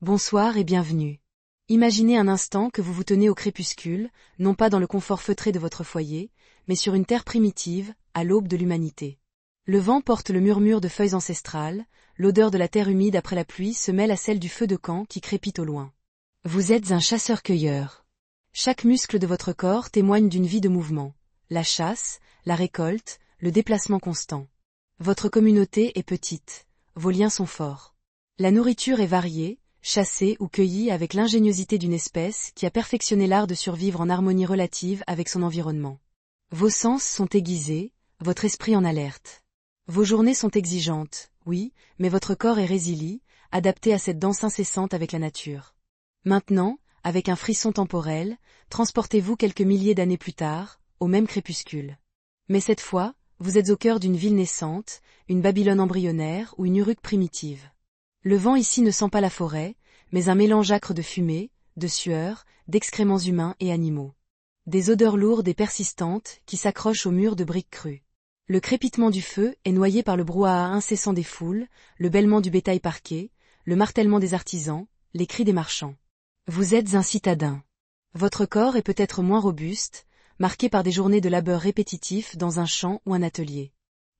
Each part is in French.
Bonsoir et bienvenue. Imaginez un instant que vous vous tenez au crépuscule, non pas dans le confort feutré de votre foyer, mais sur une terre primitive, à l'aube de l'humanité. Le vent porte le murmure de feuilles ancestrales, l'odeur de la terre humide après la pluie se mêle à celle du feu de camp qui crépite au loin. Vous êtes un chasseur-cueilleur. Chaque muscle de votre corps témoigne d'une vie de mouvement. La chasse, la récolte, le déplacement constant. Votre communauté est petite, vos liens sont forts. La nourriture est variée, chassée ou cueillie avec l'ingéniosité d'une espèce qui a perfectionné l'art de survivre en harmonie relative avec son environnement. Vos sens sont aiguisés, votre esprit en alerte. Vos journées sont exigeantes, oui, mais votre corps est résilient, adapté à cette danse incessante avec la nature. Maintenant, avec un frisson temporel, transportez-vous quelques milliers d'années plus tard, au même crépuscule. Mais cette fois, vous êtes au cœur d'une ville naissante, une Babylone embryonnaire ou une Uruk primitive. Le vent ici ne sent pas la forêt, mais un mélange âcre de fumée, de sueur, d'excréments humains et animaux. Des odeurs lourdes et persistantes qui s'accrochent aux murs de briques crues. Le crépitement du feu est noyé par le brouhaha incessant des foules, le bêlement du bétail parqué, le martèlement des artisans, les cris des marchands. Vous êtes un citadin. Votre corps est peut-être moins robuste, marqué par des journées de labeur répétitif dans un champ ou un atelier.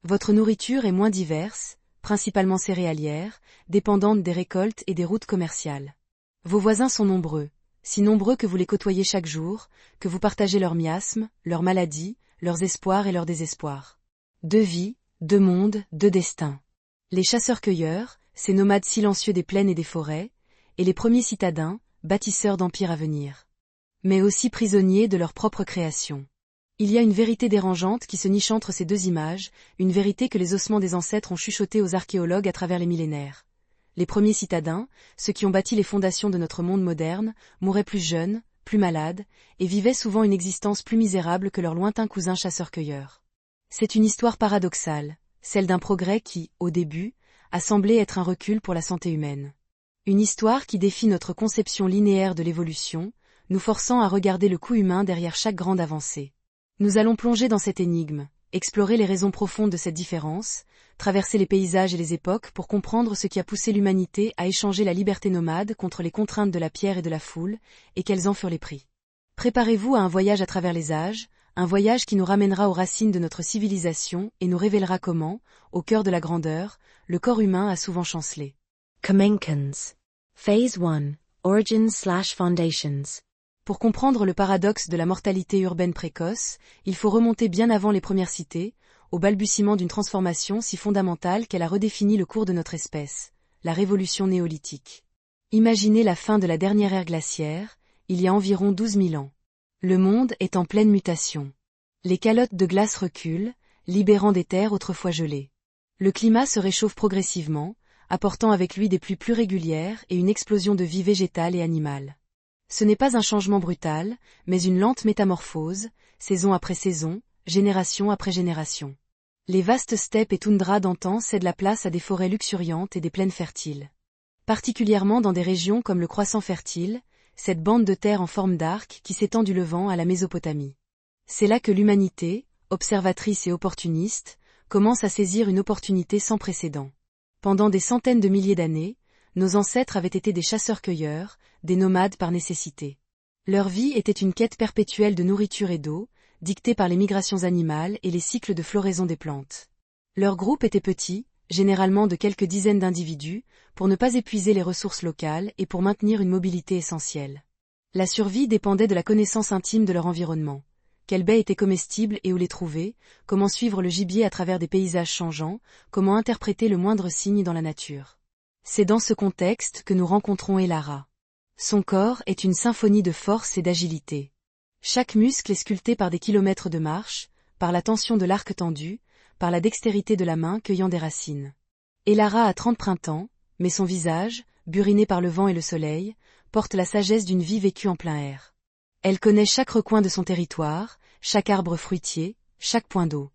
Votre nourriture est moins diverse, principalement céréalière, dépendante des récoltes et des routes commerciales. Vos voisins sont nombreux, si nombreux que vous les côtoyez chaque jour, que vous partagez leurs miasmes, leurs maladies, leurs espoirs et leurs désespoirs. Deux vies, deux mondes, deux destins. Les chasseurs-cueilleurs, ces nomades silencieux des plaines et des forêts, et les premiers citadins, bâtisseurs d'empires à venir. Mais aussi prisonniers de leur propre création. Il y a une vérité dérangeante qui se niche entre ces deux images, une vérité que les ossements des ancêtres ont chuchotée aux archéologues à travers les millénaires. Les premiers citadins, ceux qui ont bâti les fondations de notre monde moderne, mouraient plus jeunes, plus malades, et vivaient souvent une existence plus misérable que leurs lointains cousins chasseurs-cueilleurs. C'est une histoire paradoxale, celle d'un progrès qui, au début, a semblé être un recul pour la santé humaine. Une histoire qui défie notre conception linéaire de l'évolution, nous forçant à regarder le coût humain derrière chaque grande avancée. Nous allons plonger dans cette énigme, explorer les raisons profondes de cette différence, traverser les paysages et les époques pour comprendre ce qui a poussé l'humanité à échanger la liberté nomade contre les contraintes de la pierre et de la foule, et quels en furent les prix. Préparez-vous à un voyage à travers les âges, un voyage qui nous ramènera aux racines de notre civilisation et nous révélera comment, au cœur de la grandeur, le corps humain a souvent chancelé. Kamenkans. Phase 1. Origins/Foundations. Pour comprendre le paradoxe de la mortalité urbaine précoce, il faut remonter bien avant les premières cités, au balbutiement d'une transformation si fondamentale qu'elle a redéfini le cours de notre espèce, la révolution néolithique. Imaginez la fin de la dernière ère glaciaire, il y a environ 12 000 ans. Le monde est en pleine mutation. Les calottes de glace reculent, libérant des terres autrefois gelées. Le climat se réchauffe progressivement, apportant avec lui des pluies plus régulières et une explosion de vie végétale et animale. Ce n'est pas un changement brutal, mais une lente métamorphose, saison après saison, génération après génération. Les vastes steppes et toundras d'antan cèdent la place à des forêts luxuriantes et des plaines fertiles. Particulièrement dans des régions comme le Croissant fertile, cette bande de terre en forme d'arc qui s'étend du Levant à la Mésopotamie. C'est là que l'humanité, observatrice et opportuniste, commence à saisir une opportunité sans précédent. Pendant des centaines de milliers d'années, nos ancêtres avaient été des chasseurs-cueilleurs, des nomades par nécessité. Leur vie était une quête perpétuelle de nourriture et d'eau, dictée par les migrations animales et les cycles de floraison des plantes. Leur groupe était petit, généralement de quelques dizaines d'individus, pour ne pas épuiser les ressources locales et pour maintenir une mobilité essentielle. La survie dépendait de la connaissance intime de leur environnement. Quelles baies étaient comestibles et où les trouver, comment suivre le gibier à travers des paysages changeants, comment interpréter le moindre signe dans la nature. C'est dans ce contexte que nous rencontrons Elara. Son corps est une symphonie de force et d'agilité. Chaque muscle est sculpté par des kilomètres de marche, par la tension de l'arc tendu, par la dextérité de la main cueillant des racines. Elara a 30 printemps, mais son visage, buriné par le vent et le soleil, porte la sagesse d'une vie vécue en plein air. Elle connaît chaque recoin de son territoire, chaque arbre fruitier, chaque point d'eau.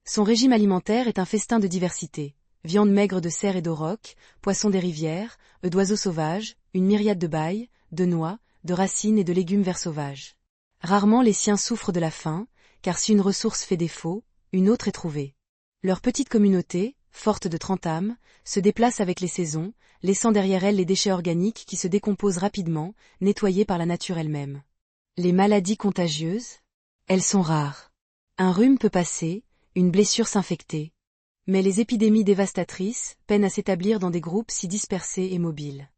Son régime alimentaire est un festin de diversité. Viande maigre de cerf et d'auroch, poissons des rivières, œufs d'oiseaux sauvages, une myriade de bailles, de noix, de racines et de légumes verts sauvages. Rarement les siens souffrent de la faim, car si une ressource fait défaut, une autre est trouvée. Leur petite communauté, forte de 30 âmes, se déplace avec les saisons, laissant derrière elle les déchets organiques qui se décomposent rapidement, nettoyés par la nature elle-même. Les maladies contagieuses? Elles sont rares. Un rhume peut passer, une blessure s'infecter. Mais les épidémies dévastatrices peinent à s'établir dans des groupes si dispersés et mobiles.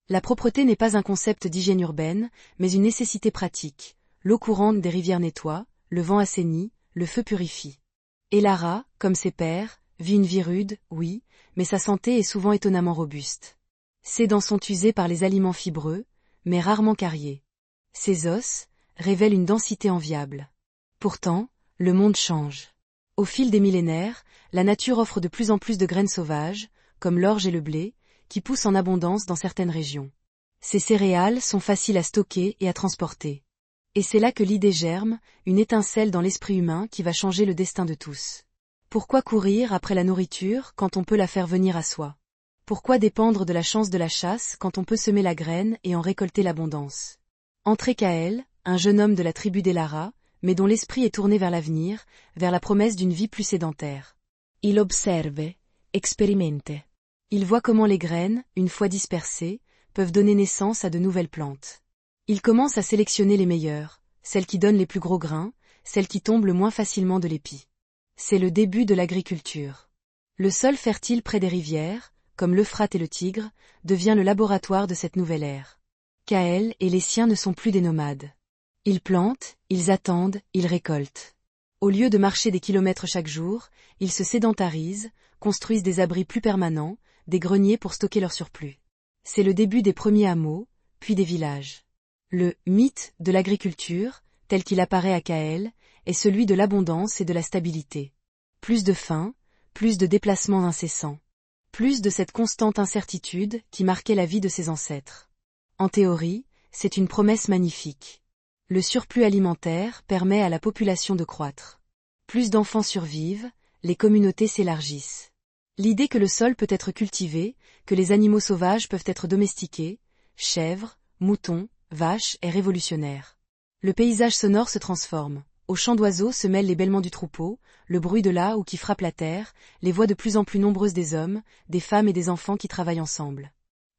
La propreté n'est pas un concept d'hygiène urbaine, mais une nécessité pratique. L'eau courante des rivières nettoie, le vent assainit, le feu purifie. Et Lara, comme ses pairs, vit une vie rude, oui, mais sa santé est souvent étonnamment robuste. Ses dents sont usées par les aliments fibreux, mais rarement cariés. Ses os révèlent une densité enviable. Pourtant, le monde change. Au fil des millénaires, la nature offre de plus en plus de graines sauvages, comme l'orge et le blé, qui poussent en abondance dans certaines régions. Ces céréales sont faciles à stocker et à transporter. Et c'est là que l'idée germe, une étincelle dans l'esprit humain qui va changer le destin de tous. Pourquoi courir après la nourriture quand on peut la faire venir à soi? Pourquoi dépendre de la chance de la chasse quand on peut semer la graine et en récolter l'abondance? Entré Kael, un jeune homme de la tribu des Lara, mais dont l'esprit est tourné vers l'avenir, vers la promesse d'une vie plus sédentaire. Il observe, expérimente. Il voit comment les graines, une fois dispersées, peuvent donner naissance à de nouvelles plantes. Il commence à sélectionner les meilleures, celles qui donnent les plus gros grains, celles qui tombent le moins facilement de l'épi. C'est le début de l'agriculture. Le sol fertile près des rivières, comme l'Euphrate et le Tigre, devient le laboratoire de cette nouvelle ère. Kael et les siens ne sont plus des nomades. Ils plantent, ils attendent, ils récoltent. Au lieu de marcher des kilomètres chaque jour, ils se sédentarisent, construisent des abris plus permanents, des greniers pour stocker leur surplus. C'est le début des premiers hameaux, puis des villages. Le mythe de l'agriculture, tel qu'il apparaît à Kael, est celui de l'abondance et de la stabilité. Plus de faim, plus de déplacements incessants. Plus de cette constante incertitude qui marquait la vie de ses ancêtres. En théorie, c'est une promesse magnifique. Le surplus alimentaire permet à la population de croître. Plus d'enfants survivent, les communautés s'élargissent. L'idée que le sol peut être cultivé, que les animaux sauvages peuvent être domestiqués, chèvres, moutons, vaches, est révolutionnaire. Le paysage sonore se transforme. Aux chants d'oiseaux se mêlent les bêlements du troupeau, le bruit de la houe qui frappe la terre, les voix de plus en plus nombreuses des hommes, des femmes et des enfants qui travaillent ensemble.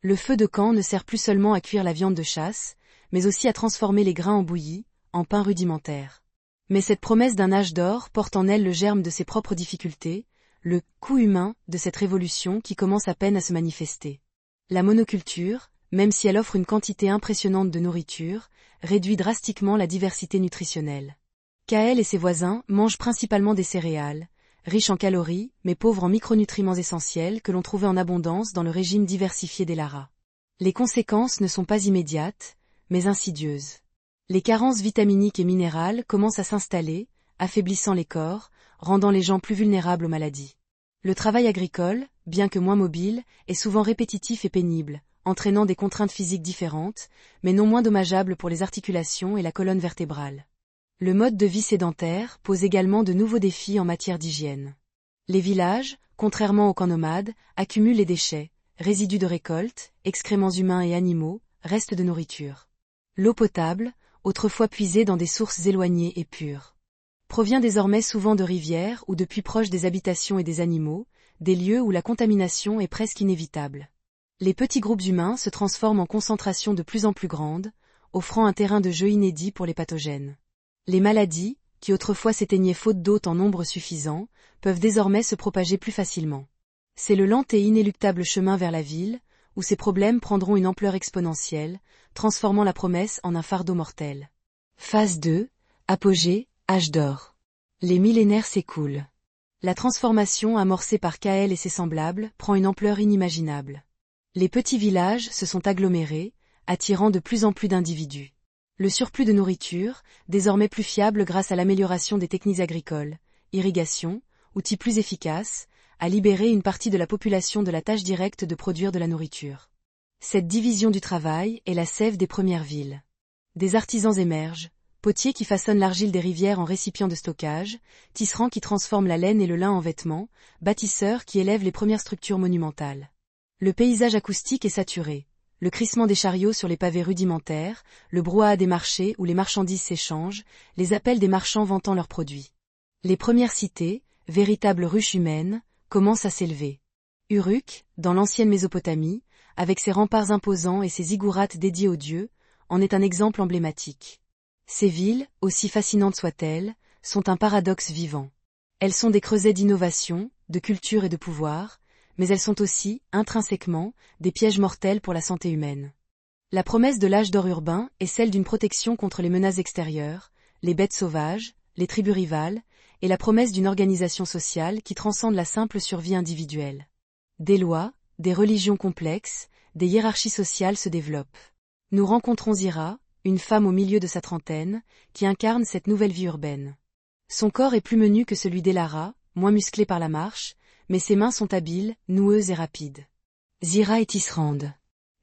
Le feu de camp ne sert plus seulement à cuire la viande de chasse, mais aussi à transformer les grains en bouillie, en pain rudimentaire. Mais cette promesse d'un âge d'or porte en elle le germe de ses propres difficultés, le coût humain de cette révolution qui commence à peine à se manifester. La monoculture, même si elle offre une quantité impressionnante de nourriture, réduit drastiquement la diversité nutritionnelle. Kael et ses voisins mangent principalement des céréales, riches en calories, mais pauvres en micronutriments essentiels que l'on trouvait en abondance dans le régime diversifié des Lara. Les conséquences ne sont pas immédiates, mais insidieuses. Les carences vitaminiques et minérales commencent à s'installer, affaiblissant les corps, rendant les gens plus vulnérables aux maladies. Le travail agricole, bien que moins mobile, est souvent répétitif et pénible, entraînant des contraintes physiques différentes, mais non moins dommageables pour les articulations et la colonne vertébrale. Le mode de vie sédentaire pose également de nouveaux défis en matière d'hygiène. Les villages, contrairement aux camps nomades, accumulent les déchets, résidus de récolte, excréments humains et animaux, restes de nourriture. L'eau potable, autrefois puisée dans des sources éloignées et pures, provient désormais souvent de rivières ou de puits proches des habitations et des animaux, des lieux où la contamination est presque inévitable. Les petits groupes humains se transforment en concentrations de plus en plus grandes, offrant un terrain de jeu inédit pour les pathogènes. Les maladies, qui autrefois s'éteignaient faute d'hôtes en nombre suffisant, peuvent désormais se propager plus facilement. C'est le lent et inéluctable chemin vers la ville, où ces problèmes prendront une ampleur exponentielle, transformant la promesse en un fardeau mortel. Phase 2, apogée, âge d'or. Les millénaires s'écoulent. La transformation amorcée par Kael et ses semblables prend une ampleur inimaginable. Les petits villages se sont agglomérés, attirant de plus en plus d'individus. Le surplus de nourriture, désormais plus fiable grâce à l'amélioration des techniques agricoles, irrigation, outils plus efficaces, a libéré une partie de la population de la tâche directe de produire de la nourriture. Cette division du travail est la sève des premières villes. Des artisans émergent, potiers qui façonnent l'argile des rivières en récipients de stockage, tisserands qui transforment la laine et le lin en vêtements, bâtisseurs qui élèvent les premières structures monumentales. Le paysage acoustique est saturé. Le crissement des chariots sur les pavés rudimentaires, le brouhaha des marchés où les marchandises s'échangent, les appels des marchands vantant leurs produits. Les premières cités, véritables ruches humaines, commencent à s'élever. Uruk, dans l'ancienne Mésopotamie, avec ses remparts imposants et ses ziggourats dédiés aux dieux, en est un exemple emblématique. Ces villes, aussi fascinantes soient-elles, sont un paradoxe vivant. Elles sont des creusets d'innovation, de culture et de pouvoir, mais elles sont aussi, intrinsèquement, des pièges mortels pour la santé humaine. La promesse de l'âge d'or urbain est celle d'une protection contre les menaces extérieures, les bêtes sauvages, les tribus rivales, et la promesse d'une organisation sociale qui transcende la simple survie individuelle. Des lois, des religions complexes, des hiérarchies sociales se développent. Nous rencontrons Ira, une femme au milieu de sa trentaine, qui incarne cette nouvelle vie urbaine. Son corps est plus menu que celui d'Elara, moins musclé par la marche, mais ses mains sont habiles, noueuses et rapides. Zira est tisserande.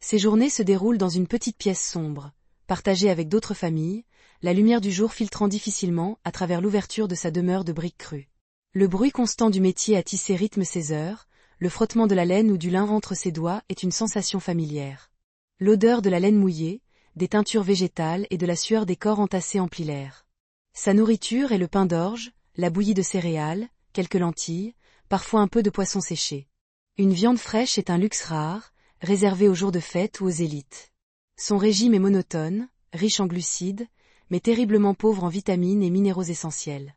Ses journées se déroulent dans une petite pièce sombre, partagée avec d'autres familles, la lumière du jour filtrant difficilement à travers l'ouverture de sa demeure de briques crues. Le bruit constant du métier à tisser rythme ses heures, le frottement de la laine ou du lin entre ses doigts est une sensation familière. L'odeur de la laine mouillée, des teintures végétales et de la sueur des corps entassés emplit l'air. Sa nourriture est le pain d'orge, la bouillie de céréales, quelques lentilles, parfois un peu de poisson séché. Une viande fraîche est un luxe rare, réservé aux jours de fête ou aux élites. Son régime est monotone, riche en glucides, mais terriblement pauvre en vitamines et minéraux essentiels.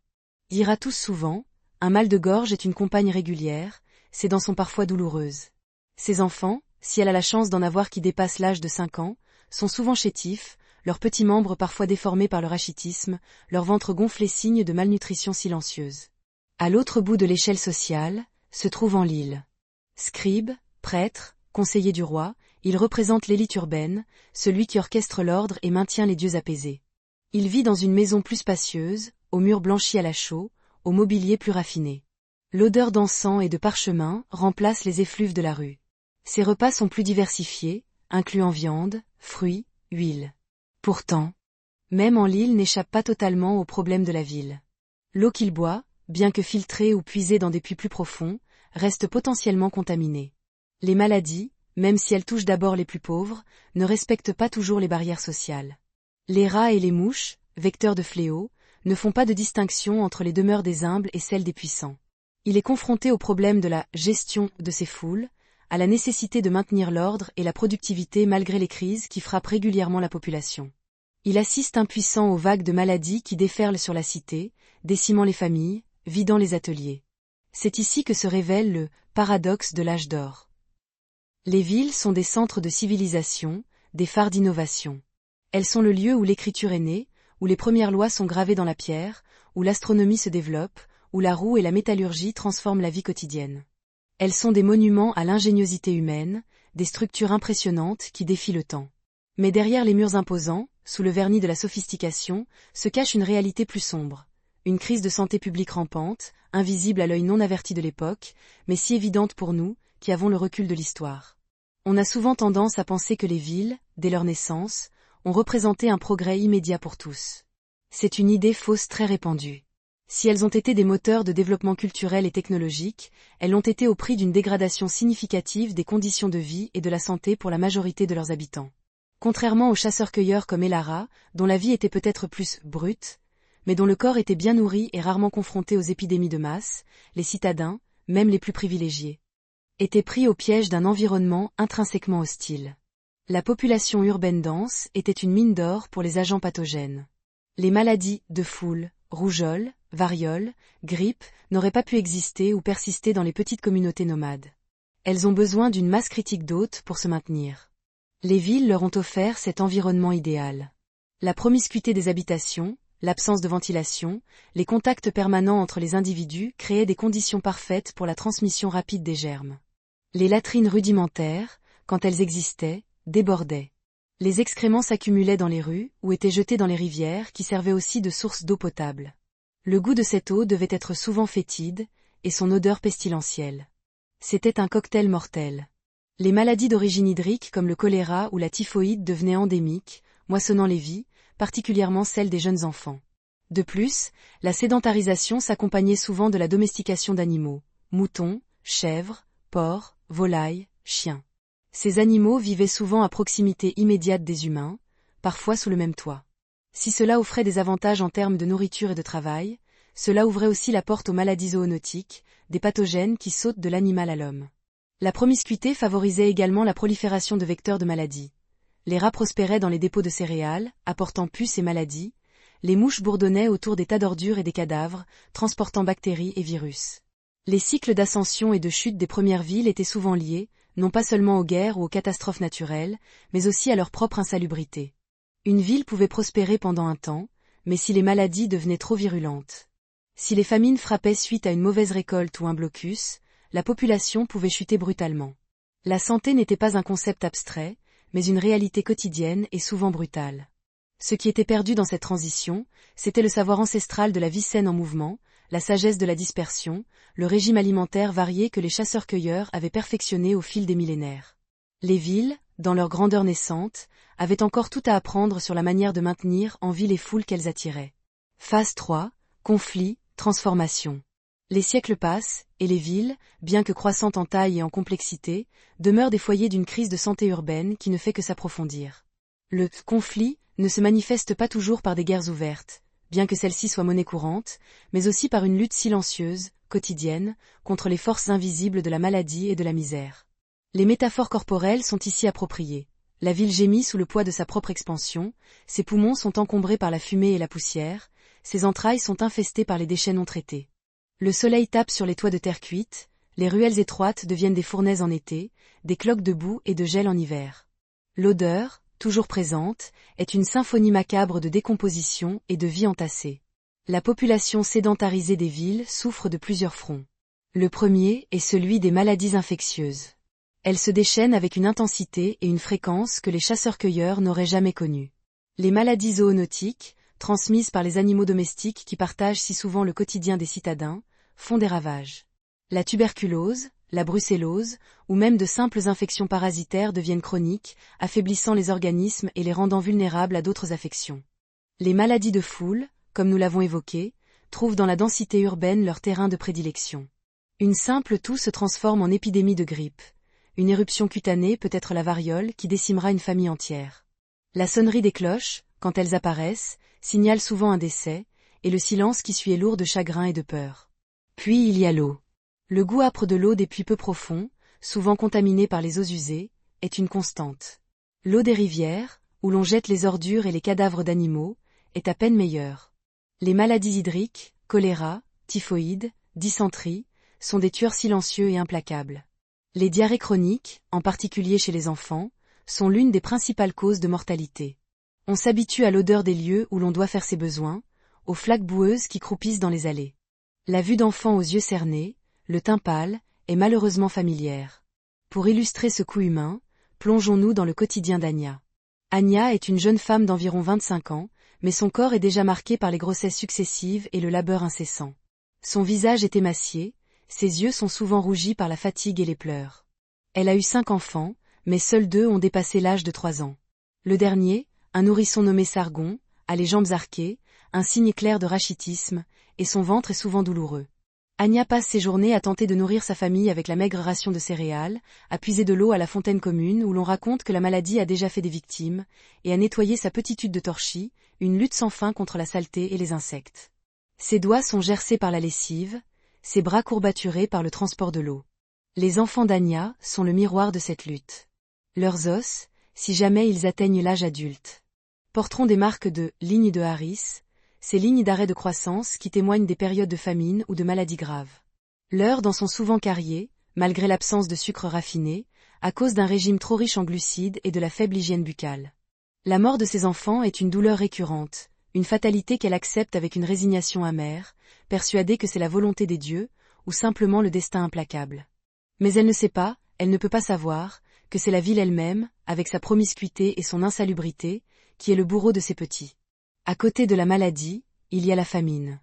Ira tousse souvent, un mal de gorge est une compagne régulière, ses dents sont parfois douloureuses. Ses enfants, si elle a la chance d'en avoir qui dépassent l'âge de 5 ans, sont souvent chétifs, leurs petits membres parfois déformés par le rachitisme, leur ventre gonflé signe de malnutrition silencieuse. À l'autre bout de l'échelle sociale, se trouve Enlil. Scribe, prêtre, conseiller du roi, il représente l'élite urbaine, celui qui orchestre l'ordre et maintient les dieux apaisés. Il vit dans une maison plus spacieuse, aux murs blanchis à la chaux, au mobilier plus raffiné. L'odeur d'encens et de parchemin remplace les effluves de la rue. Ses repas sont plus diversifiés, incluant viande, fruits, huile. Pourtant, même Enlil n'échappe pas totalement aux problèmes de la ville. L'eau qu'il boit, bien que filtrée ou puisée dans des puits plus profonds, reste potentiellement contaminée. Les maladies, même si elles touchent d'abord les plus pauvres, ne respectent pas toujours les barrières sociales. Les rats et les mouches, vecteurs de fléaux, ne font pas de distinction entre les demeures des humbles et celles des puissants. Il est confronté au problème de la gestion de ces foules, à la nécessité de maintenir l'ordre et la productivité malgré les crises qui frappent régulièrement la population. Il assiste impuissant aux vagues de maladies qui déferlent sur la cité, décimant les familles, vidant les ateliers. C'est ici que se révèle le paradoxe de l'âge d'or. Les villes sont des centres de civilisation, des phares d'innovation. Elles sont le lieu où l'écriture est née, où les premières lois sont gravées dans la pierre, où l'astronomie se développe, où la roue et la métallurgie transforment la vie quotidienne. Elles sont des monuments à l'ingéniosité humaine, des structures impressionnantes qui défient le temps. Mais derrière les murs imposants, sous le vernis de la sophistication, se cache une réalité plus sombre. Une crise de santé publique rampante, invisible à l'œil non averti de l'époque, mais si évidente pour nous, qui avons le recul de l'histoire. On a souvent tendance à penser que les villes, dès leur naissance, ont représenté un progrès immédiat pour tous. C'est une idée fausse très répandue. Si elles ont été des moteurs de développement culturel et technologique, elles l'ont été au prix d'une dégradation significative des conditions de vie et de la santé pour la majorité de leurs habitants. Contrairement aux chasseurs-cueilleurs comme Elara, dont la vie était peut-être plus brute, mais dont le corps était bien nourri et rarement confronté aux épidémies de masse, les citadins, même les plus privilégiés, étaient pris au piège d'un environnement intrinsèquement hostile. La population urbaine dense était une mine d'or pour les agents pathogènes. Les maladies de foule, rougeole, variole, grippe, n'auraient pas pu exister ou persister dans les petites communautés nomades. Elles ont besoin d'une masse critique d'hôtes pour se maintenir. Les villes leur ont offert cet environnement idéal. La promiscuité des habitations, l'absence de ventilation, les contacts permanents entre les individus créaient des conditions parfaites pour la transmission rapide des germes. Les latrines rudimentaires, quand elles existaient, débordaient. Les excréments s'accumulaient dans les rues ou étaient jetés dans les rivières qui servaient aussi de source d'eau potable. Le goût de cette eau devait être souvent fétide, et son odeur pestilentielle. C'était un cocktail mortel. Les maladies d'origine hydrique comme le choléra ou la typhoïde devenaient endémiques, moissonnant les vies, particulièrement celles des jeunes enfants. De plus, la sédentarisation s'accompagnait souvent de la domestication d'animaux, moutons, chèvres, porcs, volailles, chiens. Ces animaux vivaient souvent à proximité immédiate des humains, parfois sous le même toit. Si cela offrait des avantages en termes de nourriture et de travail, cela ouvrait aussi la porte aux maladies zoonotiques, des pathogènes qui sautent de l'animal à l'homme. La promiscuité favorisait également la prolifération de vecteurs de maladies. Les rats prospéraient dans les dépôts de céréales, apportant puces et maladies. Les mouches bourdonnaient autour des tas d'ordures et des cadavres, transportant bactéries et virus. Les cycles d'ascension et de chute des premières villes étaient souvent liés, non pas seulement aux guerres ou aux catastrophes naturelles, mais aussi à leur propre insalubrité. Une ville pouvait prospérer pendant un temps, mais si les maladies devenaient trop virulentes. Si les famines frappaient suite à une mauvaise récolte ou un blocus, la population pouvait chuter brutalement. La santé n'était pas un concept abstrait, mais une réalité quotidienne et souvent brutale. Ce qui était perdu dans cette transition, c'était le savoir ancestral de la vie saine en mouvement, la sagesse de la dispersion, le régime alimentaire varié que les chasseurs-cueilleurs avaient perfectionné au fil des millénaires. Les villes, dans leur grandeur naissante, avaient encore tout à apprendre sur la manière de maintenir en vie les foules qu'elles attiraient. Phase 3, conflit, transformation. Les siècles passent, et les villes, bien que croissantes en taille et en complexité, demeurent des foyers d'une crise de santé urbaine qui ne fait que s'approfondir. Le conflit ne se manifeste pas toujours par des guerres ouvertes, bien que celle-ci soit monnaie courante, mais aussi par une lutte silencieuse, quotidienne, contre les forces invisibles de la maladie et de la misère. Les métaphores corporelles sont ici appropriées. La ville gémit sous le poids de sa propre expansion, ses poumons sont encombrés par la fumée et la poussière, ses entrailles sont infestées par les déchets non traités. Le soleil tape sur les toits de terre cuite, les ruelles étroites deviennent des fournaises en été, des cloques de boue et de gel en hiver. L'odeur, toujours présente, est une symphonie macabre de décomposition et de vie entassée. La population sédentarisée des villes souffre de plusieurs fronts. Le premier est celui des maladies infectieuses. Elles se déchaînent avec une intensité et une fréquence que les chasseurs-cueilleurs n'auraient jamais connues. Les maladies zoonotiques, transmises par les animaux domestiques qui partagent si souvent le quotidien des citadins, font des ravages. La tuberculose, la brucellose, ou même de simples infections parasitaires deviennent chroniques, affaiblissant les organismes et les rendant vulnérables à d'autres affections. Les maladies de foule, comme nous l'avons évoqué, trouvent dans la densité urbaine leur terrain de prédilection. Une simple toux se transforme en épidémie de grippe. Une éruption cutanée peut être la variole qui décimera une famille entière. La sonnerie des cloches, quand elles apparaissent, signale souvent un décès, et le silence qui suit est lourd de chagrin et de peur. Puis il y a l'eau. Le goût âpre de l'eau des puits peu profonds, souvent contaminée par les eaux usées, est une constante. L'eau des rivières, où l'on jette les ordures et les cadavres d'animaux, est à peine meilleure. Les maladies hydriques, choléra, typhoïde, dysenterie, sont des tueurs silencieux et implacables. Les diarrhées chroniques, en particulier chez les enfants, sont l'une des principales causes de mortalité. On s'habitue à l'odeur des lieux où l'on doit faire ses besoins, aux flaques boueuses qui croupissent dans les allées. La vue d'enfants aux yeux cernés, le teint pâle, est malheureusement familière. Pour illustrer ce coup humain, plongeons-nous dans le quotidien d'Anya. Anya est une jeune femme d'environ 25 ans, mais son corps est déjà marqué par les grossesses successives et le labeur incessant. Son visage est émacié, ses yeux sont souvent rougis par la fatigue et les pleurs. Elle a eu 5 enfants, mais seuls 2 ont dépassé l'âge de 3 ans. Le dernier, un nourrisson nommé Sargon, a les jambes arquées, un signe clair de rachitisme, et son ventre est souvent douloureux. Anya passe ses journées à tenter de nourrir sa famille avec la maigre ration de céréales, à puiser de l'eau à la fontaine commune où l'on raconte que la maladie a déjà fait des victimes, et à nettoyer sa petite hutte de torchis, une lutte sans fin contre la saleté et les insectes. Ses doigts sont gercés par la lessive, ses bras courbaturés par le transport de l'eau. Les enfants d'Anya sont le miroir de cette lutte. Leurs os, si jamais ils atteignent l'âge adulte, porteront des marques de « lignes de Harris », ces lignes d'arrêt de croissance qui témoignent des périodes de famine ou de maladies graves. Leurs dents sont souvent cariées, malgré l'absence de sucre raffiné, à cause d'un régime trop riche en glucides et de la faible hygiène buccale. La mort de ses enfants est une douleur récurrente, une fatalité qu'elle accepte avec une résignation amère, persuadée que c'est la volonté des dieux, ou simplement le destin implacable. Mais elle ne sait pas, elle ne peut pas savoir, que c'est la ville elle-même, avec sa promiscuité et son insalubrité, qui est le bourreau de ses petits. À côté de la maladie, il y a la famine.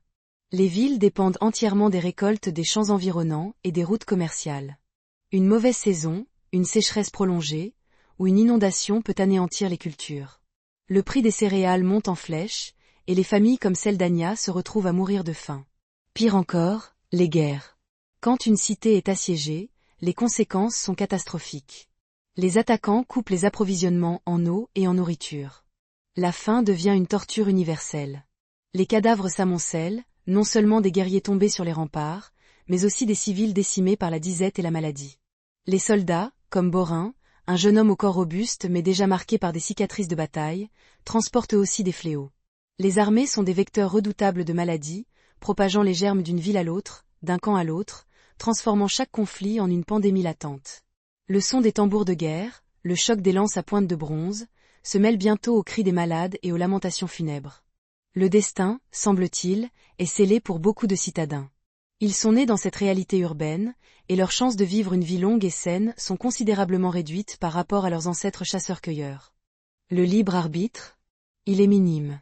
Les villes dépendent entièrement des récoltes des champs environnants et des routes commerciales. Une mauvaise saison, une sécheresse prolongée, ou une inondation peut anéantir les cultures. Le prix des céréales monte en flèche, et les familles comme celle d'Anya se retrouvent à mourir de faim. Pire encore, les guerres. Quand une cité est assiégée, les conséquences sont catastrophiques. Les attaquants coupent les approvisionnements en eau et en nourriture. La faim devient une torture universelle. Les cadavres s'amoncellent, non seulement des guerriers tombés sur les remparts, mais aussi des civils décimés par la disette et la maladie. Les soldats, comme Borin, un jeune homme au corps robuste mais déjà marqué par des cicatrices de bataille, transportent eux aussi des fléaux. Les armées sont des vecteurs redoutables de maladies, propageant les germes d'une ville à l'autre, d'un camp à l'autre, transformant chaque conflit en une pandémie latente. Le son des tambours de guerre, le choc des lances à pointe de bronze, se mêle bientôt aux cris des malades et aux lamentations funèbres. Le destin, semble-t-il, est scellé pour beaucoup de citadins. Ils sont nés dans cette réalité urbaine, et leurs chances de vivre une vie longue et saine sont considérablement réduites par rapport à leurs ancêtres chasseurs-cueilleurs. Le libre arbitre? Il est minime.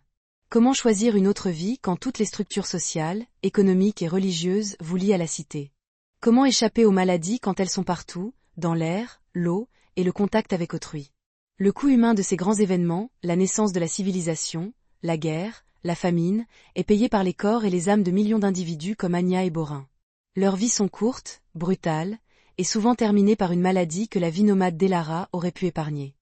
Comment choisir une autre vie quand toutes les structures sociales, économiques et religieuses vous lient à la cité? Comment échapper aux maladies quand elles sont partout, dans l'air, l'eau, et le contact avec autrui? Le coût humain de ces grands événements, la naissance de la civilisation, la guerre, la famine, est payé par les corps et les âmes de millions d'individus comme Anya et Borin. Leurs vies sont courtes, brutales, et souvent terminées par une maladie que la vie nomade d'Elara aurait pu épargner.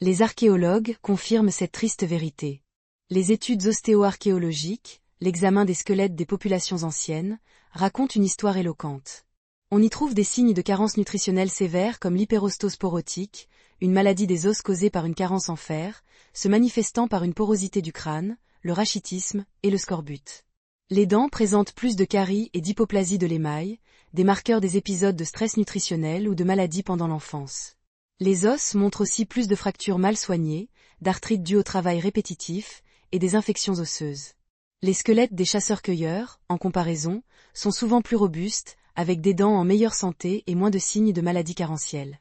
Les archéologues confirment cette triste vérité. Les études ostéo-archéologiques, l'examen des squelettes des populations anciennes, racontent une histoire éloquente. On y trouve des signes de carence nutritionnelle sévère comme l'hyperostose porotique, une maladie des os causée par une carence en fer, se manifestant par une porosité du crâne, le rachitisme et le scorbut. Les dents présentent plus de caries et d'hypoplasie de l'émail, des marqueurs des épisodes de stress nutritionnel ou de maladies pendant l'enfance. Les os montrent aussi plus de fractures mal soignées, d'arthrite due au travail répétitif, et des infections osseuses. Les squelettes des chasseurs-cueilleurs, en comparaison, sont souvent plus robustes, avec des dents en meilleure santé et moins de signes de maladies carentielles.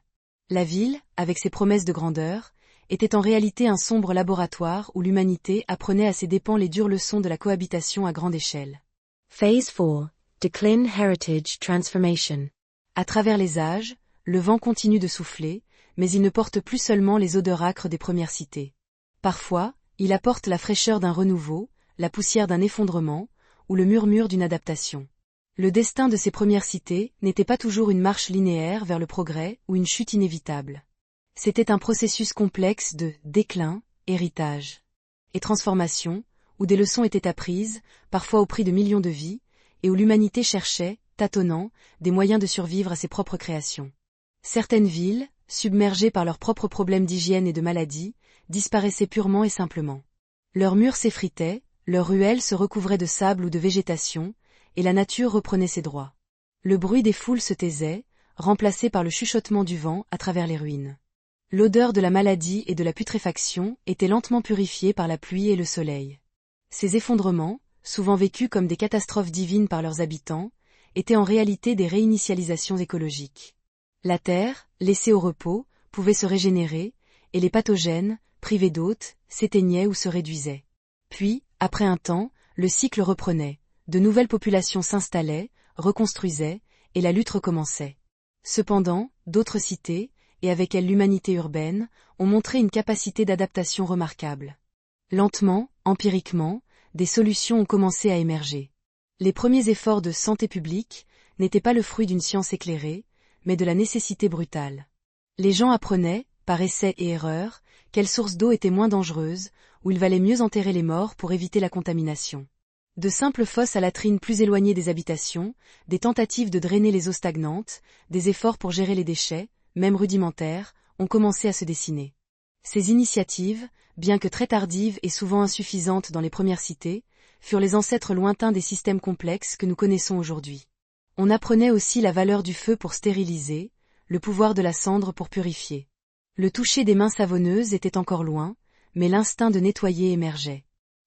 La ville, avec ses promesses de grandeur, était en réalité un sombre laboratoire où l'humanité apprenait à ses dépens les dures leçons de la cohabitation à grande échelle. Phase 4. Decline Heritage Transformation. À travers les âges, le vent continue de souffler, mais il ne porte plus seulement les odeurs âcres des premières cités. Parfois, il apporte la fraîcheur d'un renouveau, la poussière d'un effondrement, ou le murmure d'une adaptation. Le destin de ces premières cités n'était pas toujours une marche linéaire vers le progrès ou une chute inévitable. C'était un processus complexe de déclin, héritage et transformation, où des leçons étaient apprises, parfois au prix de millions de vies, et où l'humanité cherchait, tâtonnant, des moyens de survivre à ses propres créations. Certaines villes, submergées par leurs propres problèmes d'hygiène et de maladie, disparaissaient purement et simplement. Leurs murs s'effritaient, leurs ruelles se recouvraient de sable ou de végétation, et la nature reprenait ses droits. Le bruit des foules se taisait, remplacé par le chuchotement du vent à travers les ruines. L'odeur de la maladie et de la putréfaction était lentement purifiée par la pluie et le soleil. Ces effondrements, souvent vécus comme des catastrophes divines par leurs habitants, étaient en réalité des réinitialisations écologiques. La terre, laissée au repos, pouvait se régénérer, et les pathogènes, privés d'hôtes, s'éteignaient ou se réduisaient. Puis, après un temps, le cycle reprenait. De nouvelles populations s'installaient, reconstruisaient, et la lutte recommençait. Cependant, d'autres cités, et avec elles l'humanité urbaine, ont montré une capacité d'adaptation remarquable. Lentement, empiriquement, des solutions ont commencé à émerger. Les premiers efforts de santé publique n'étaient pas le fruit d'une science éclairée, mais de la nécessité brutale. Les gens apprenaient, par essais et erreurs, quelle source d'eau était moins dangereuse, où il valait mieux enterrer les morts pour éviter la contamination. De simples fosses à latrines plus éloignées des habitations, des tentatives de drainer les eaux stagnantes, des efforts pour gérer les déchets, même rudimentaires, ont commencé à se dessiner. Ces initiatives, bien que très tardives et souvent insuffisantes dans les premières cités, furent les ancêtres lointains des systèmes complexes que nous connaissons aujourd'hui. On apprenait aussi la valeur du feu pour stériliser, le pouvoir de la cendre pour purifier. Le toucher des mains savonneuses était encore loin, mais l'instinct de nettoyer émergeait.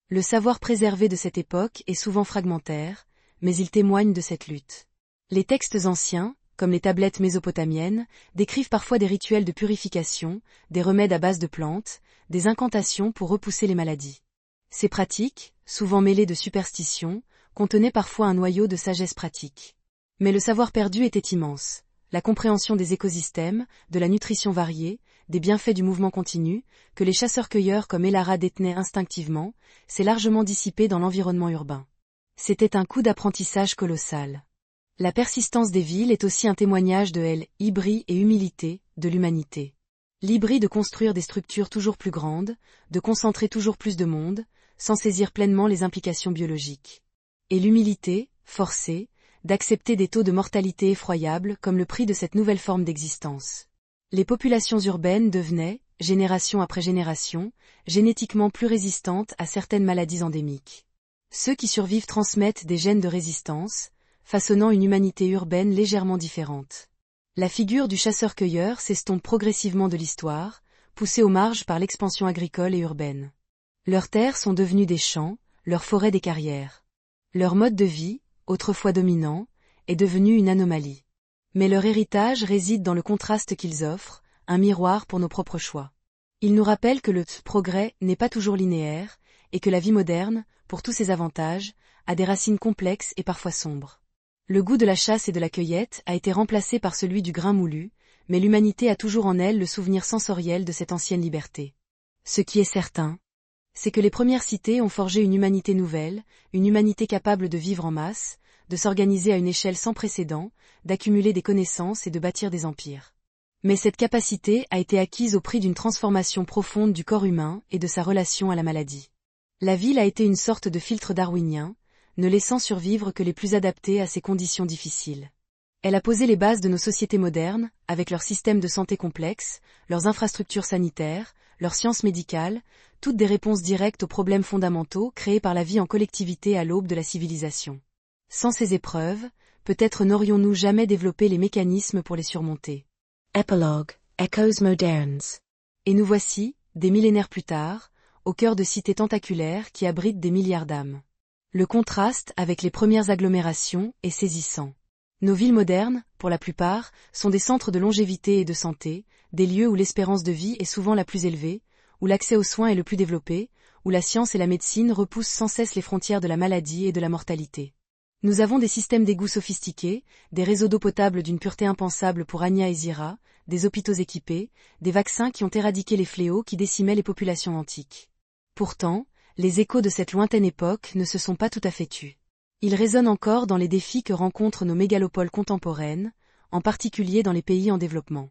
Le savoir préservé de cette époque est souvent fragmentaire, mais il témoigne de cette lutte. Les textes anciens, comme les tablettes mésopotamiennes, décrivent parfois des rituels de purification, des remèdes à base de plantes, des incantations pour repousser les maladies. Ces pratiques, souvent mêlées de superstitions, contenaient parfois un noyau de sagesse pratique. Mais le savoir perdu était immense. La compréhension des écosystèmes, de la nutrition variée, des bienfaits du mouvement continu, que les chasseurs-cueilleurs comme Elara détenaient instinctivement, s'est largement dissipée dans l'environnement urbain. C'était un coup d'apprentissage colossal. La persistance des villes est aussi un témoignage de l'hybris et humilité de l'humanité. L'hybris de construire des structures toujours plus grandes, de concentrer toujours plus de monde, sans saisir pleinement les implications biologiques. Et l'humilité, forcée, d'accepter des taux de mortalité effroyables comme le prix de cette nouvelle forme d'existence. Les populations urbaines devenaient, génération après génération, génétiquement plus résistantes à certaines maladies endémiques. Ceux qui survivent transmettent des gènes de résistance, façonnant une humanité urbaine légèrement différente. La figure du chasseur-cueilleur s'estompe progressivement de l'histoire, poussée aux marges par l'expansion agricole et urbaine. Leurs terres sont devenues des champs, leurs forêts des carrières. Leur mode de vie, autrefois dominant, est devenu une anomalie. Mais leur héritage réside dans le contraste qu'ils offrent, un miroir pour nos propres choix. Ils nous rappellent que le progrès n'est pas toujours linéaire, et que la vie moderne, pour tous ses avantages, a des racines complexes et parfois sombres. Le goût de la chasse et de la cueillette a été remplacé par celui du grain moulu, mais l'humanité a toujours en elle le souvenir sensoriel de cette ancienne liberté. Ce qui est certain, c'est que les premières cités ont forgé une humanité nouvelle, une humanité capable de vivre en masse, de s'organiser à une échelle sans précédent, d'accumuler des connaissances et de bâtir des empires. Mais cette capacité a été acquise au prix d'une transformation profonde du corps humain et de sa relation à la maladie. La ville a été une sorte de filtre darwinien, ne laissant survivre que les plus adaptés à ces conditions difficiles. Elle a posé les bases de nos sociétés modernes, avec leurs systèmes de santé complexes, leurs infrastructures sanitaires, leurs sciences médicales, toutes des réponses directes aux problèmes fondamentaux créés par la vie en collectivité à l'aube de la civilisation. Sans ces épreuves, peut-être n'aurions-nous jamais développé les mécanismes pour les surmonter. Epilogue, Echoes Modernes. Et nous voici, des millénaires plus tard, au cœur de cités tentaculaires qui abritent des milliards d'âmes. Le contraste avec les premières agglomérations est saisissant. Nos villes modernes, pour la plupart, sont des centres de longévité et de santé, des lieux où l'espérance de vie est souvent la plus élevée, où l'accès aux soins est le plus développé, où la science et la médecine repoussent sans cesse les frontières de la maladie et de la mortalité. Nous avons des systèmes d'égouts sophistiqués, des réseaux d'eau potable d'une pureté impensable pour Anya et Zira, des hôpitaux équipés, des vaccins qui ont éradiqué les fléaux qui décimaient les populations antiques. Pourtant, les échos de cette lointaine époque ne se sont pas tout à fait tus. Ils résonnent encore dans les défis que rencontrent nos mégalopoles contemporaines, en particulier dans les pays en développement.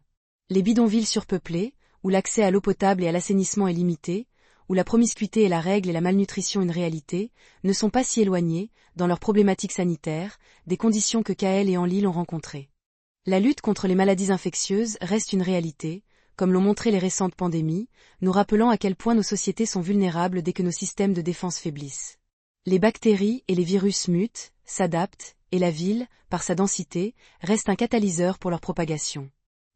Les bidonvilles surpeuplés, où l'accès à l'eau potable et à l'assainissement est limité, où la promiscuité est la règle et la malnutrition une réalité, ne sont pas si éloignés, dans leurs problématiques sanitaires, des conditions que Kael et Enlil ont rencontrées. La lutte contre les maladies infectieuses reste une réalité, comme l'ont montré les récentes pandémies, nous rappelant à quel point nos sociétés sont vulnérables dès que nos systèmes de défense faiblissent. Les bactéries et les virus mutent, s'adaptent, et la ville, par sa densité, reste un catalyseur pour leur propagation.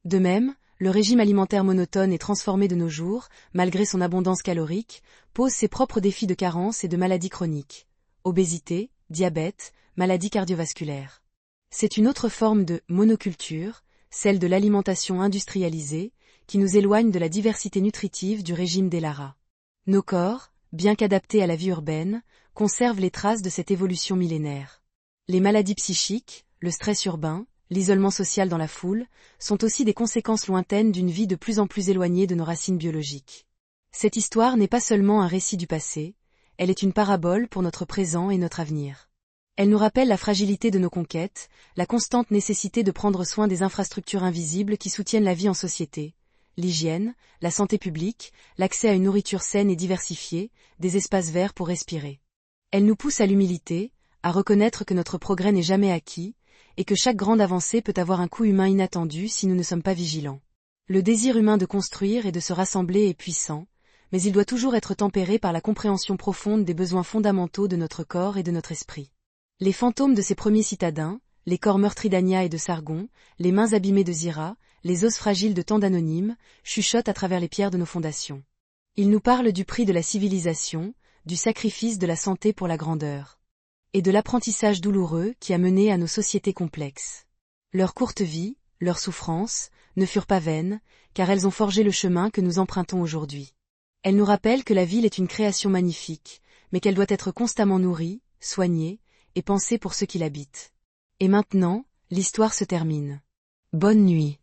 De même, le régime alimentaire monotone et transformé de nos jours, malgré son abondance calorique, pose ses propres défis de carence et de maladies chroniques. Obésité, diabète, maladies cardiovasculaires. C'est une autre forme de monoculture, celle de l'alimentation industrialisée, qui nous éloigne de la diversité nutritive du régime des Lara. Nos corps, bien qu'adaptés à la vie urbaine, conservent les traces de cette évolution millénaire. Les maladies psychiques, le stress urbain, l'isolement social dans la foule, sont aussi des conséquences lointaines d'une vie de plus en plus éloignée de nos racines biologiques. Cette histoire n'est pas seulement un récit du passé, elle est une parabole pour notre présent et notre avenir. Elle nous rappelle la fragilité de nos conquêtes, la constante nécessité de prendre soin des infrastructures invisibles qui soutiennent la vie en société, l'hygiène, la santé publique, l'accès à une nourriture saine et diversifiée, des espaces verts pour respirer. Elle nous pousse à l'humilité, à reconnaître que notre progrès n'est jamais acquis, et que chaque grande avancée peut avoir un coût humain inattendu si nous ne sommes pas vigilants. Le désir humain de construire et de se rassembler est puissant, mais il doit toujours être tempéré par la compréhension profonde des besoins fondamentaux de notre corps et de notre esprit. Les fantômes de ces premiers citadins, les corps meurtris d'Anya et de Sargon, les mains abîmées de Zira, les os fragiles de tant d'anonymes, chuchotent à travers les pierres de nos fondations. Ils nous parlent du prix de la civilisation, du sacrifice de la santé pour la grandeur, et de l'apprentissage douloureux qui a mené à nos sociétés complexes. Leur courte vie, leurs souffrances, ne furent pas vaines, car elles ont forgé le chemin que nous empruntons aujourd'hui. Elles nous rappellent que la ville est une création magnifique, mais qu'elle doit être constamment nourrie, soignée, et pensée pour ceux qui l'habitent. Et maintenant, l'histoire se termine. Bonne nuit.